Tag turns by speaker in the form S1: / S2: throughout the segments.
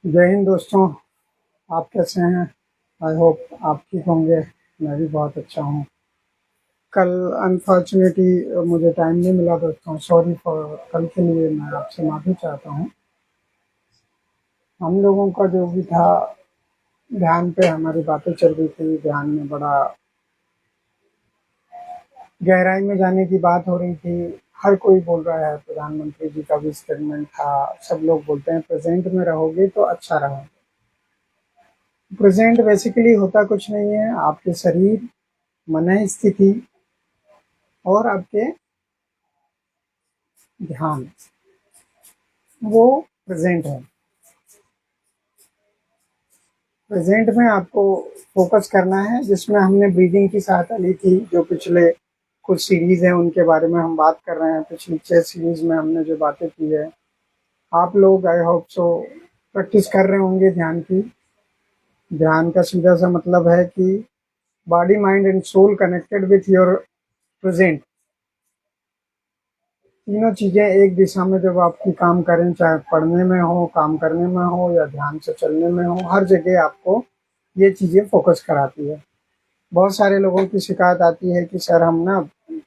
S1: जय हिंद दोस्तों। आप कैसे हैं? आई होप आप ठीक होंगे। मैं भी बहुत अच्छा हूँ। कल अनफॉर्चुनेटली मुझे टाइम नहीं मिला दोस्तों, सॉरी फॉर कल के लिए मैं आपसे माफ़ी चाहता हूँ। हम लोगों का जो भी था, ध्यान पे हमारी बातें चल रही थी, ध्यान में बड़ा गहराई में जाने की बात हो रही थी। हर कोई बोल रहा है, प्रधानमंत्री जी का भी स्टेटमेंट था, सब लोग बोलते हैं प्रेजेंट में रहोगे तो अच्छा रहोगे। प्रेजेंट बेसिकली होता कुछ नहीं है, आपके शरीर, मन स्थिति और आपके ध्यान, वो प्रेजेंट है। प्रेजेंट में आपको फोकस करना है, जिसमें हमने ब्रीदिंग की सहायता ली थी। जो पिछले कुछ सीरीज हैं उनके बारे में हम बात कर रहे हैं। पिछली 6 सीरीज में हमने जो बातें की है, आप लोग आई होप सो प्रैक्टिस कर रहे होंगे ध्यान की। ध्यान का सीधा सा मतलब है कि body mind and soul connected with your present. तीनों चीजें एक दिशा में जब आपकी काम करें, चाहे पढ़ने में हो, काम करने में हो या ध्यान से चलने में हो, हर जगह आपको ये चीजें फोकस कराती है। बहुत सारे लोगों की शिकायत आती है कि सर हम ना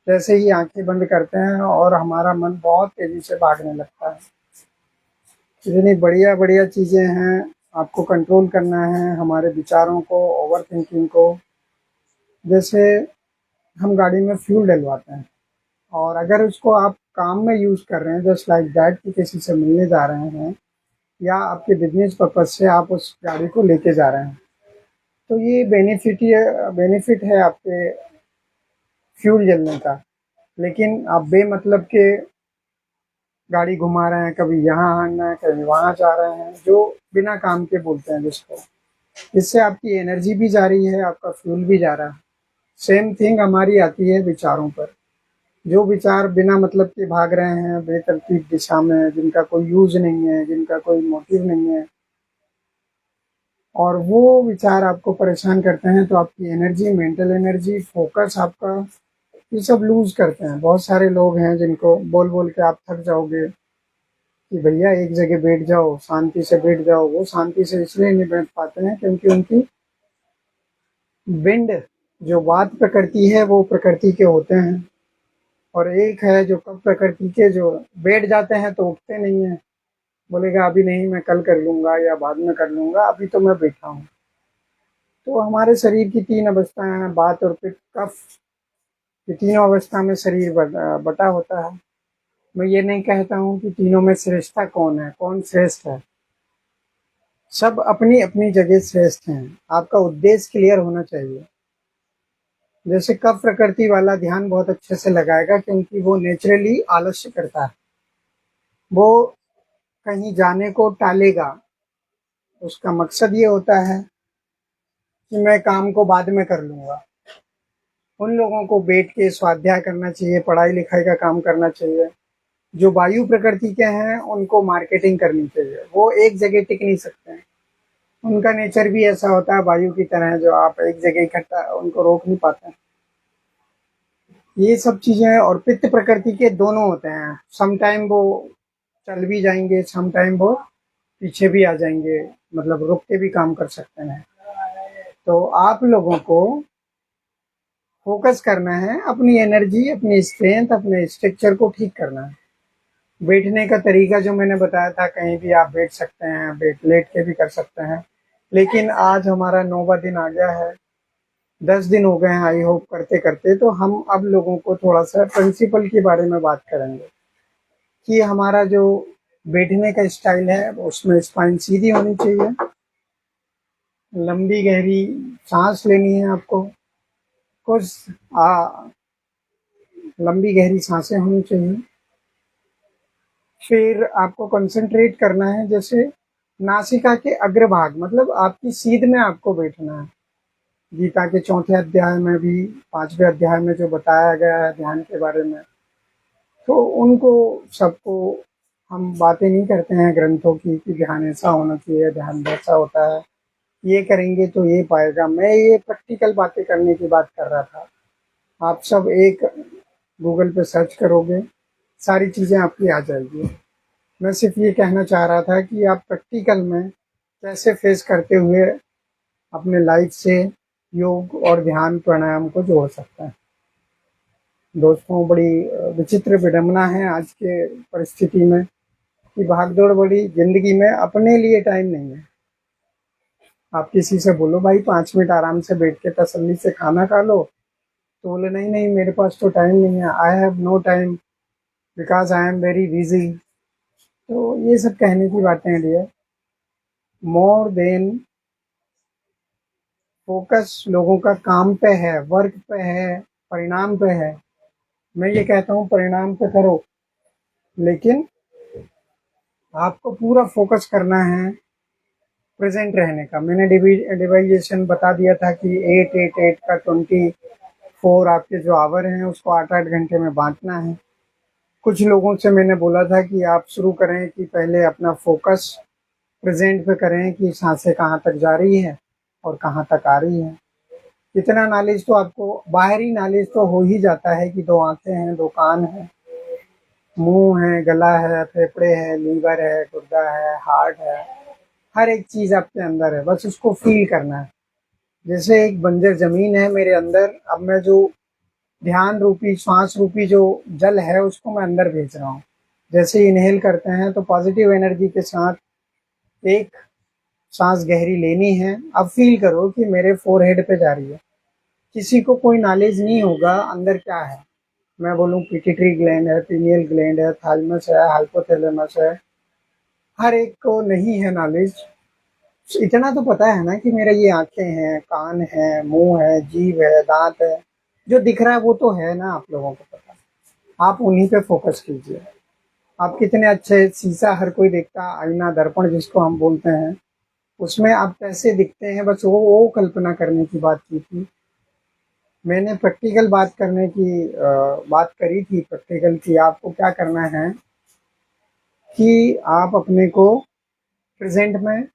S1: जैसे ही आंखें बंद करते हैं और हमारा मन बहुत तेजी से भागने लगता है। इतनी बढ़िया बढ़िया चीजें हैं, आपको कंट्रोल करना है हमारे विचारों को, ओवर थिंकिंग को। जैसे हम गाड़ी में फ्यूल डलवाते हैं, और अगर उसको आप काम में यूज कर रहे हैं, जस्ट लाइक दैट कि किसी से मिलने जा रहे हैं या आपके बिजनेस पर्पज से आप उस गाड़ी को लेके जा रहे हैं, तो ये बेनिफिट है आपके फ्यूल जलने का। लेकिन आप बेमतलब के गाड़ी घुमा रहे हैं, कभी यहाँ आना है, कभी वहाँ जा रहे हैं, जो बिना काम के बोलते हैं जिसको, इससे आपकी एनर्जी भी जा रही है, आपका फ्यूल भी जा रहा है। सेम थिंग हमारी आती है विचारों पर। जो विचार बिना मतलब के भाग रहे हैं बेतरतीब दिशा में, जिनका कोई यूज नहीं है, जिनका कोई मोटिव नहीं है, और वो विचार आपको परेशान करते हैं, तो आपकी एनर्जी, मेंटल एनर्जी, फोकस आपका, ये सब लूज करते हैं। बहुत सारे लोग हैं जिनको बोल बोल के आप थक जाओगे कि भैया एक जगह बैठ जाओ, शांति से बैठ जाओ। वो शांति से इसलिए नहीं बैठ पाते हैं क्योंकि उनकी विंड, जो बात प्रकृति है, वो प्रकृति के होते हैं। और एक है जो कब प्रकृति के, जो बैठ जाते हैं तो उठते नहीं है, बोलेगा अभी नहीं, मैं कल कर लूंगा या बाद में कर लूंगा, अभी तो मैं बैठा हूँ। तो हमारे शरीर की 3 अवस्थाएं हैं, बात और पित्त कफ। ये तीनों अवस्था में शरीर बटा होता है। मैं ये नहीं कहता हूँ कि तीनों में श्रेष्ठता कौन है, कौन श्रेष्ठ है। सब अपनी अपनी जगह श्रेष्ठ हैं। आपका उद्देश्य क्लियर होना चाहिए। जैसे कफ प्रकृति वाला ध्यान बहुत अच्छे से लगाएगा, क्योंकि वो नेचुरली आलस्य करता है, वो कहीं जाने को टालेगा। उसका मकसद ये होता है कि मैं काम को बाद में कर लूंगा। उन लोगों को बैठ के स्वाध्याय करना चाहिए, पढ़ाई लिखाई का काम करना चाहिए। जो वायु प्रकृति के हैं उनको मार्केटिंग करनी चाहिए, वो एक जगह टिक नहीं सकते हैं। उनका नेचर भी ऐसा होता है वायु की तरह, जो आप एक जगह इकट्ठा उनको रोक नहीं पाते हैं। ये सब चीजें, और पित्त प्रकृति के दोनों होते हैं। सम टाइम वो चल भी जाएंगे, सम टाइम वो पीछे भी आ जाएंगे, मतलब रुक के भी काम कर सकते हैं। तो आप लोगों को फोकस करना है, अपनी एनर्जी, अपनी स्ट्रेंथ, अपने स्ट्रक्चर को ठीक करना है। बैठने का तरीका जो मैंने बताया था, कहीं भी आप बैठ सकते हैं, लेट के भी कर सकते हैं। लेकिन आज हमारा 9वां दिन आ गया है, 10 दिन हो गए हैं आई होप करते करते। तो हम अब लोगों को थोड़ा सा प्रिंसिपल के बारे में बात करेंगे कि हमारा जो बैठने का स्टाइल है, उसमें स्पाइन सीधी होनी चाहिए, लंबी गहरी सांस लेनी है आपको, कुछ लंबी गहरी सांसें होनी चाहिए। फिर आपको कंसंट्रेट करना है, जैसे नासिका के अग्रभाग, मतलब आपकी सीध में आपको बैठना है। गीता के 4थे अध्याय में भी, 5वें अध्याय में जो बताया गया है ध्यान के बारे में, तो उनको सबको हम बातें नहीं करते हैं ग्रंथों की कि ध्यान ऐसा होना चाहिए, ध्यान वैसा होता है, ये करेंगे तो ये पाएगा। मैं ये प्रैक्टिकल बातें करने की बात कर रहा था। आप सब एक गूगल पे सर्च करोगे, सारी चीज़ें आपकी आ जाएगी। मैं सिर्फ ये कहना चाह रहा था कि आप प्रैक्टिकल में कैसे फेस करते हुए अपने लाइफ से योग और ध्यान प्राणायाम को जोड़ सकते हैं। दोस्तों, बड़ी विचित्र विडंबना है आज के परिस्थिति में कि भागदौड़ बड़ी जिंदगी में अपने लिए टाइम नहीं है। आप किसी से बोलो भाई 5 मिनट आराम से बैठ के तसल्ली से खाना खा लो, तो बोले नहीं नहीं मेरे पास तो टाइम नहीं है, I have no time because I am very busy. तो ये सब कहने की बातें हैं डियर। मोर देन फोकस लोगों का काम पे है, वर्क पे है, परिणाम पे है। मैं ये कहता हूँ परिणाम पे करो, लेकिन आपको पूरा फोकस करना है प्रेजेंट रहने का। मैंने डिवाइजेशन बता दिया था कि 8-8-8 का 24 आपके जो आवर हैं उसको 8-8 घंटे में बांटना है। कुछ लोगों से मैंने बोला था कि आप शुरू करें कि पहले अपना फोकस प्रेजेंट पे करें कि सांसें कहाँ तक जा रही है और कहाँ तक आ रही है। इतना नॉलेज तो आपको, बाहरी नॉलेज तो हो ही जाता है कि 2 आंखें हैं, 2 कान हैं, मुंह है, गला है, फेफड़े है, लीवर है, गुर्दा है, हार्ट है। हर एक चीज़ आपके अंदर है, बस उसको फील करना है। जैसे एक बंजर ज़मीन है मेरे अंदर, अब मैं जो ध्यान रूपी, श्वास रूपी जो जल है उसको मैं अंदर भेज रहा हूँ। जैसे इनहेल करते हैं तो पॉजिटिव एनर्जी के साथ एक सांस गहरी लेनी है। अब फील करो कि मेरे फोरहेड पे जा रही है। किसी को कोई नॉलेज नहीं होगा अंदर क्या है। मैं बोलूँ पिट्यूटरी ग्लैंड है, पीनियल ग्लैंड है, थाइमस है, हाइपोथैलेमस है, हर एक को नहीं है नॉलेज। इतना तो पता है ना कि मेरा ये आंखें हैं, कान है, मुंह है, जीभ है, दांत है, जो दिख रहा है वो तो है ना, आप लोगों को पता। आप उन्हीं पे फोकस कीजिए। आप कितने अच्छे, शीशा हर कोई देखता, आईना दर्पण जिसको हम बोलते हैं, उसमें आप कैसे दिखते हैं, बस वो कल्पना करने की बात की थी। मैंने प्रैक्टिकल बात करने की बात करी थी, प्रैक्टिकल की। आपको क्या करना है कि आप अपने को प्रेजेंट में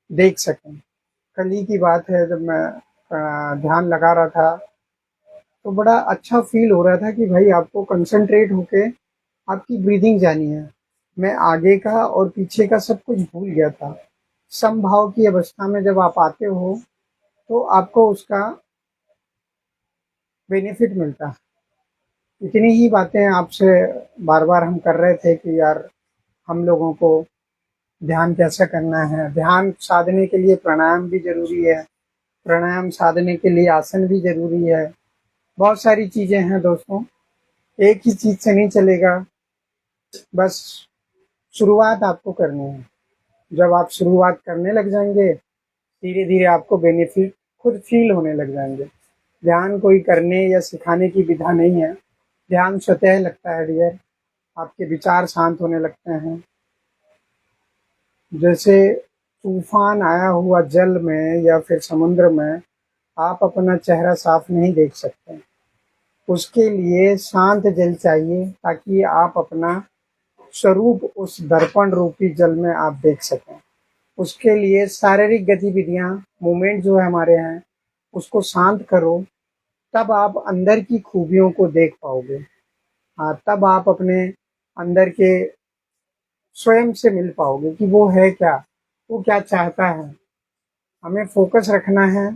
S1: देख सकें। कल ही की बात है, जब मैं ध्यान लगा रहा था तो बड़ा अच्छा फील हो रहा था कि भाई आपको कंसंट्रेट होके आपकी ब्रीदिंग जानी है। मैं आगे का और पीछे का सब कुछ भूल गया था। समभाव की अवस्था में जब आप आते हो तो आपको उसका बेनिफिट मिलता है। इतनी ही बातें आपसे बार बार हम कर रहे थे कि यार हम लोगों को ध्यान कैसे करना है। ध्यान साधने के लिए प्राणायाम भी जरूरी है, प्राणायाम साधने के लिए आसन भी जरूरी है। बहुत सारी चीजें हैं दोस्तों, एक ही चीज से नहीं चलेगा। बस शुरुआत आपको करनी है। जब आप शुरुआत करने लग जाएंगे, धीरे धीरे आपको बेनिफिट खुद फील होने लग जाएंगे। ध्यान कोई करने या सिखाने की विधा नहीं है। ध्यान स्वतः लगता है डियर। आपके विचार शांत होने लगते हैं। जैसे तूफान आया हुआ जल में या फिर समुद्र में आप अपना चेहरा साफ नहीं देख सकते। उसके लिए शांत जल चाहिए ताकि आप अपना स्वरूप उस दर्पण रूपी जल में आप देख सकें। उसके लिए शारीरिक गतिविधियां, मूवमेंट जो है हमारे हैं, उसको शांत करो, तब आप अंदर की खूबियों को देख पाओगे। हाँ, तब आप अपने अंदर के स्वयं से मिल पाओगे कि वो है क्या, वो क्या चाहता है। हमें फोकस रखना है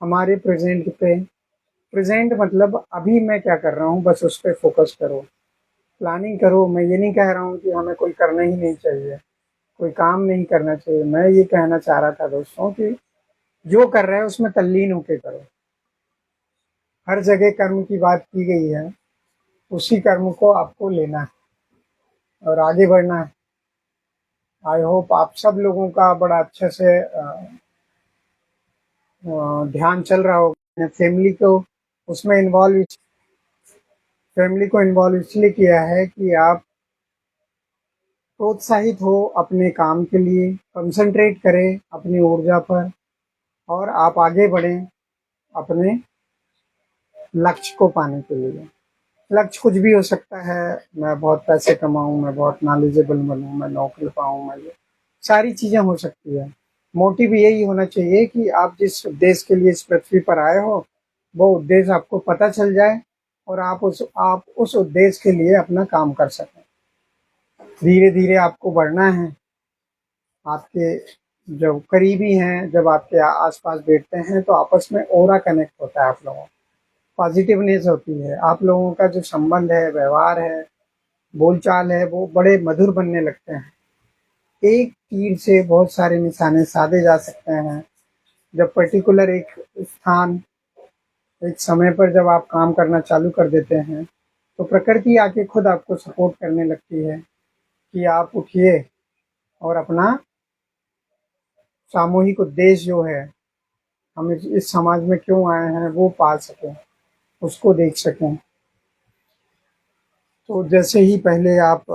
S1: हमारे प्रेजेंट पे। प्रेजेंट मतलब अभी मैं क्या कर रहा हूँ, बस उस पर फोकस करो। प्लानिंग करो। मैं ये नहीं कह रहा हूँ कि हमें कोई करना ही नहीं चाहिए, कोई काम नहीं करना चाहिए। मैं ये कहना चाह रहा था दोस्तों कि जो कर रहे हैं उसमें तल्लीन होके करो। हर जगह कर्म की बात की गई है, उसी कर्म को आपको लेना है और आगे बढ़ना है। आई होप आप सब लोगों का बड़ा अच्छे से ध्यान चल रहा होगा। फैमिली को इन्वॉल्व इसलिए किया है कि आप प्रोत्साहित हो अपने काम के लिए, कंसंट्रेट करें अपनी ऊर्जा पर और आप आगे बढ़ें अपने लक्ष्य को पाने के लिए। लक्ष्य कुछ भी हो सकता है। मैं बहुत पैसे कमाऊं, मैं बहुत नॉलेजेबल बनूं, मैं नौकरी पाऊं, मैं ये सारी चीज़ें हो सकती है। मोटिव यही होना चाहिए कि आप जिस उद्देश्य के लिए इस पृथ्वी पर आए हो वो उद्देश्य आपको पता चल जाए और आप उस उद्देश्य के लिए अपना काम कर सकें। धीरे धीरे आपको बढ़ना है। आपके जो करीबी हैं, जब आपके आसपास बैठते हैं तो आपस में ऑरा कनेक्ट होता है, आप लोगों पॉजिटिवनेस होती है, आप लोगों का जो संबंध है, व्यवहार है, बोलचाल है, वो बड़े मधुर बनने लगते हैं। एक तीर से बहुत सारे निशाने साधे जा सकते हैं। जब पर्टिकुलर एक स्थान, एक समय पर जब आप काम करना चालू कर देते हैं तो प्रकृति आके खुद आपको सपोर्ट करने लगती है कि आप उठिए और अपना सामूहिक उद्देश्य जो है, हम इस समाज में क्यों आए हैं वो पा सकें, उसको देख सकें। तो जैसे ही पहले आप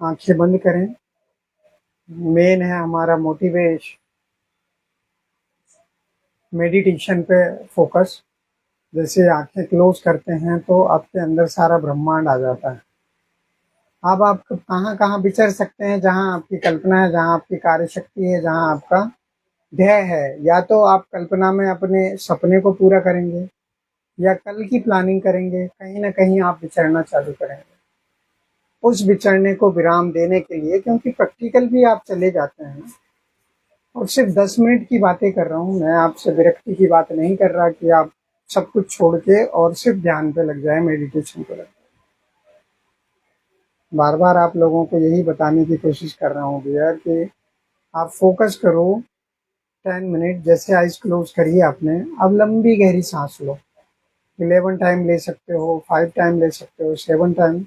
S1: आंखें बंद करें, मेन है हमारा मोटिवेशन मेडिटेशन पे फोकस। जैसे आंखें क्लोज करते हैं तो आपके अंदर सारा ब्रह्मांड आ जाता है। अब आप कहाँ कहाँ विचर सकते हैं, जहाँ आपकी कल्पना है, जहाँ आपकी कार्य शक्ति है, जहाँ आपका ध्येय है। या तो आप कल्पना में अपने सपने को पूरा करेंगे या कल की प्लानिंग करेंगे, कहीं ना कहीं आप विचरना चालू करेंगे। उस विचरने को विराम देने के लिए, क्योंकि प्रैक्टिकल भी आप चले जाते हैं, और सिर्फ 10 मिनट की बातें कर रहा हूँ मैं, आपसे विरक्ति की बात नहीं कर रहा कि आप सब कुछ छोड़ के और सिर्फ ध्यान पे लग जाए, मेडिटेशन पे लग जाए। बार बार आप लोगों को यही बताने की कोशिश कर रहा हूँ भैया कि आप फोकस करो 10 मिनट। जैसे आइज क्लोज करिए आपने, अब लंबी गहरी सांस लो। 11 टाइम ले सकते हो, 5 टाइम ले सकते हो, 7 टाइम,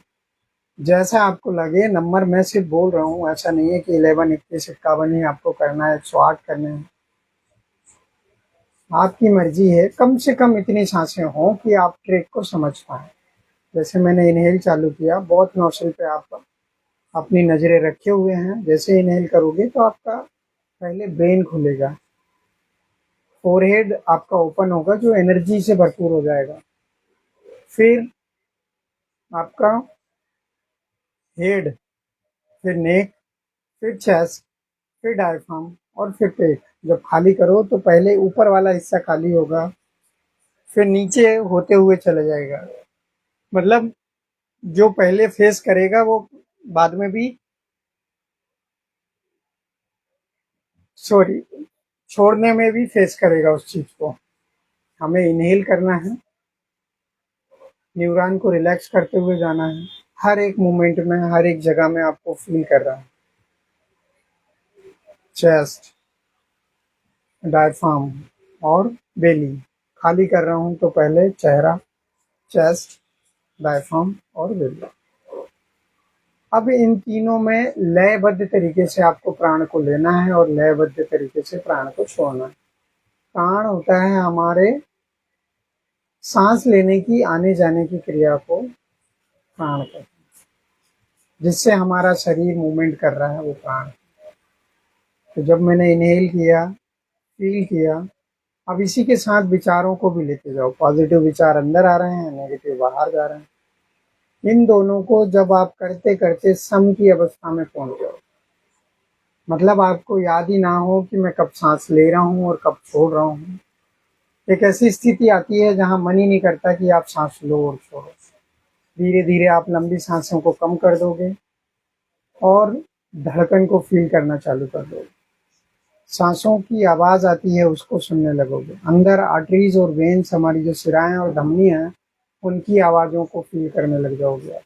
S1: जैसा आपको लगे। नंबर मैं सिर्फ बोल रहा हूँ, ऐसा नहीं है कि 11, 21, 51 ही आपको करना है, 108 करने हैं, आपकी मर्जी है। कम से कम इतनी सांसें हों कि आप ट्रिक को समझ पाएँ। जैसे मैंने इनहेल चालू किया, बहुत नोस्ट्रिल पे आप अपनी नज़रें रखे हुए हैं। जैसे इनहेल करोगे तो आपका पहले ब्रेन खुलेगा, फोरहेड आपका ओपन होगा जो एनर्जी से भरपूर हो जाएगा। फिर आपका हेड, फिर नेक, फिर चेस्ट, फिर डायफ्राम और फिर पेट। जब खाली करो तो पहले ऊपर वाला हिस्सा खाली होगा, फिर नीचे होते हुए चला जाएगा। मतलब जो पहले फेस करेगा वो बाद में भी, सॉरी, छोड़ने में भी फेस करेगा उस चीज को। हमें इनहेल करना है, न्यूरॉन को रिलैक्स करते हुए जाना है। हर एक मोमेंट में, हर एक जगह में आपको फील कर रहा है। चेस्ट, डायफ्राम और बेली खाली कर रहा हूं तो पहले चेहरा, चेस्ट, डायफ्राम और बेली। अब इन तीनों में लयबद्ध तरीके से आपको प्राण को लेना है और लयबद्ध तरीके से प्राण को छोड़ना है। प्राण होता है हमारे सांस लेने की, आने जाने की क्रिया को प्राण कहते हैं। जिससे हमारा शरीर मूवमेंट कर रहा है वो प्राण। तो जब मैंने इनहेल किया, फील किया, अब इसी के साथ विचारों को भी लेते जाओ। पॉजिटिव विचार अंदर आ रहे हैं, नेगेटिव बाहर जा रहे हैं। इन दोनों को जब आप करते करते सम की अवस्था में पहुंच जाओ, मतलब आपको याद ही ना हो कि मैं कब सांस ले रहा हूँ और कब छोड़ रहा हूँ। एक ऐसी स्थिति आती है जहाँ मन ही नहीं करता कि आप सांस लो और छोड़ो। धीरे धीरे आप लंबी सांसों को कम कर दोगे और धड़कन को फील करना चालू कर दोगे। सांसों की आवाज आती है, उसको सुनने लगोगे। अंदर आर्टरीज और वेन्स, हमारी जो सिराएं और धमनी हैं, उनकी आवाज़ों को फील करने लग जाओगे आप।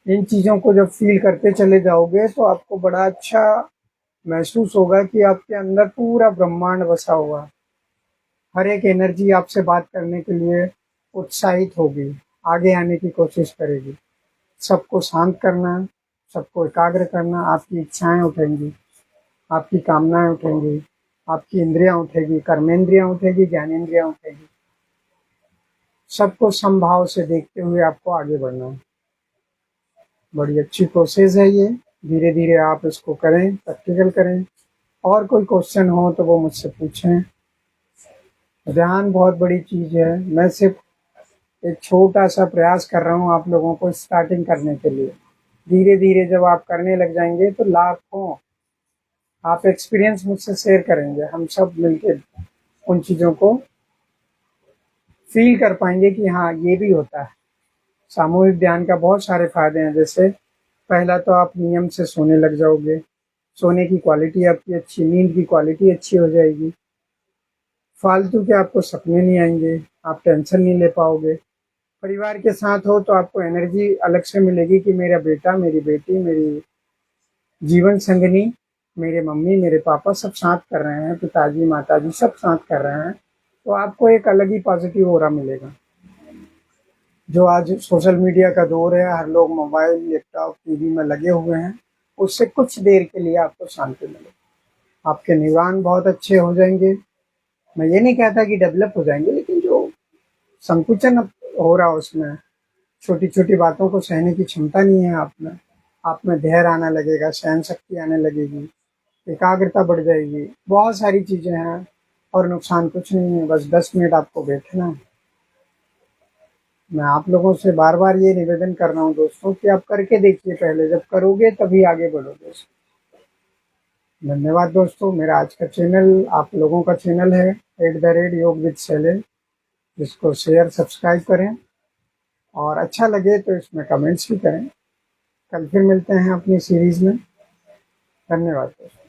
S1: इन चीज़ों को जब फील करते चले जाओगे तो आपको बड़ा अच्छा महसूस होगा कि आपके अंदर पूरा ब्रह्मांड बसा हुआ। हर एक एनर्जी आपसे बात करने के लिए उत्साहित होगी, आगे आने की कोशिश करेगी। सबको शांत करना, सबको एकाग्र करना। आपकी इच्छाएं उठेंगी, आपकी कामनाएं उठेंगी, आपकी इंद्रियां उठेगी, कर्मेंद्रियां उठेगी, ज्ञानेंद्रियां उठेगी। सबको समभाव से देखते हुए आपको आगे बढ़ना है। बड़ी अच्छी प्रोसेस है ये। धीरे धीरे आप इसको करें, प्रैक्टिकल करें। और कोई क्वेश्चन हो तो वो मुझसे पूछें। ध्यान बहुत बड़ी चीज़ है। मैं सिर्फ एक छोटा सा प्रयास कर रहा हूँ आप लोगों को स्टार्टिंग करने के लिए। धीरे धीरे जब आप करने लग जाएंगे तो लाखों आप एक्सपीरियंस मुझसे शेयर करेंगे। हम सब मिलके उन चीज़ों को फील कर पाएंगे कि हाँ ये भी होता है। सामूहिक ध्यान का बहुत सारे फायदे हैं। जैसे पहला तो आप नियम से सोने लग जाओगे, सोने की क्वालिटी आपकी अच्छी, नींद की क्वालिटी अच्छी हो जाएगी, फालतू के आपको सपने नहीं आएंगे, आप टेंशन नहीं ले पाओगे। परिवार के साथ हो तो आपको एनर्जी अलग से मिलेगी कि मेरा बेटा, मेरी बेटी, मेरी जीवन संगनी, मेरे मम्मी, मेरे पापा सब साथ कर रहे हैं, पिताजी, माताजी सब साथ कर रहे हैं, तो आपको एक अलग ही पॉजिटिव ऑरा मिलेगा। जो आज सोशल मीडिया का दौर है, हर लोग मोबाइल, लैपटॉप, टीवी में लगे हुए हैं, उससे कुछ देर के लिए आपको शांति मिलेगी। आपके न्यूरॉन बहुत अच्छे हो जाएंगे। मैं ये नहीं कहता कि डेवलप हो जाएंगे, लेकिन जो संकुचन हो रहा है उसमें, छोटी छोटी बातों को सहने की क्षमता नहीं है आप में धैर्य आने लगेगा, सहन शक्ति आने लगेगी, एकाग्रता बढ़ जाएगी, बहुत सारी चीज़ें हैं। और नुकसान कुछ नहीं है, बस 10 मिनट आपको बैठना है। मैं आप लोगों से बार बार ये निवेदन कर रहा हूँ दोस्तों कि आप करके देखिए, पहले जब करोगे तभी आगे बढ़ोगे। धन्यवाद दोस्तों। मेरा आज का चैनल आप लोगों का चैनल है @योग विद शैलेंद्र, जिसको शेयर सब्सक्राइब करें और अच्छा लगे तो इसमें कमेंट्स भी करें। कल फिर मिलते हैं अपनी सीरीज़ में। धन्यवाद दोस्तों।